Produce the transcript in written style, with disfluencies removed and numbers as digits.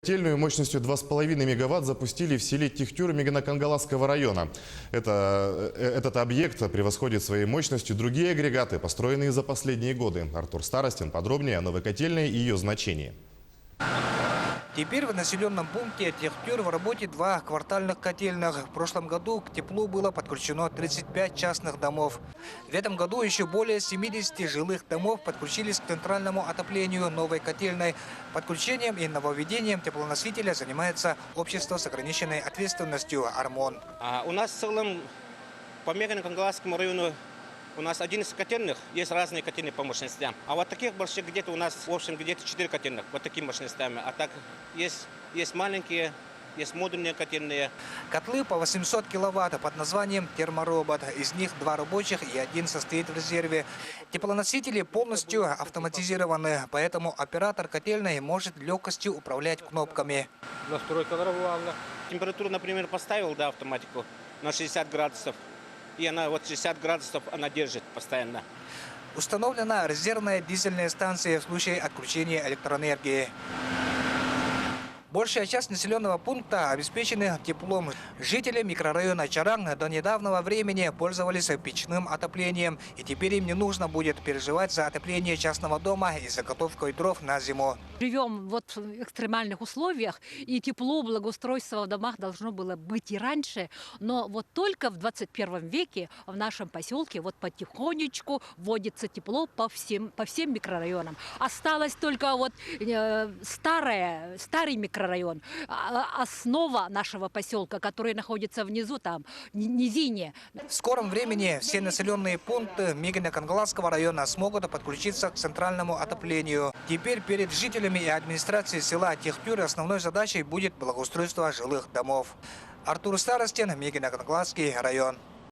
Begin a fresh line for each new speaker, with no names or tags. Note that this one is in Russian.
Котельную мощностью 2,5 мегаватт запустили в селе Тихтюр Мегино-Кангаласского района. Этот объект превосходит своей мощностью другие агрегаты, построенные за последние годы. Артур Старостин подробнее о новой котельной и ее значении.
Теперь в населенном пункте Тихтюр в работе 2 квартальных котельных. В прошлом году к теплу было подключено 35 частных домов. В этом году еще более 70 жилых домов подключились к центральному отоплению новой котельной. Подключением и нововведением теплоносителя занимается общество с ограниченной ответственностью «Армон».
У нас в целом по Мегино-Кангаласскому району у нас 11 котельных, есть разные котельные по мощностям. А вот таких больших где-то у нас, в общем, где-то 4 котельных, вот такими мощностями. А так есть маленькие, есть модульные котельные.
Котлы по 800 киловатт под названием «Терморобот». Из них 2 рабочих и 1 состоит в резерве. Теплоносители полностью автоматизированы, поэтому оператор котельной может легкостью управлять кнопками.
Настройка нормально. Температуру, например, поставил, да, автоматику на 60 градусов. И она вот 60 градусов она держит постоянно.
Установлена резервная дизельная станция в случае отключения электроэнергии. Большая часть населенного пункта обеспечены теплом. Жители микрорайона Чаран до недавнего времени пользовались печным отоплением. И теперь им не нужно будет переживать за отопление частного дома и заготовку дров на зиму.
Живем вот в экстремальных условиях, и тепло, благоустройство в домах должно было быть и раньше. Но вот только в 21 веке в нашем поселке вот потихонечку вводится тепло по всем микрорайонам. Осталось только вот старый микрорайон, основа нашего поселка, который находится внизу, там, низине.
В скором времени все населенные пункты Мегино-Кангаласского района смогут подключиться к центральному отоплению. Теперь перед жителями и администрацией села Тихтюр основной задачей будет благоустройство жилых домов. Артур Старостин, Мегино-Кангаласский район.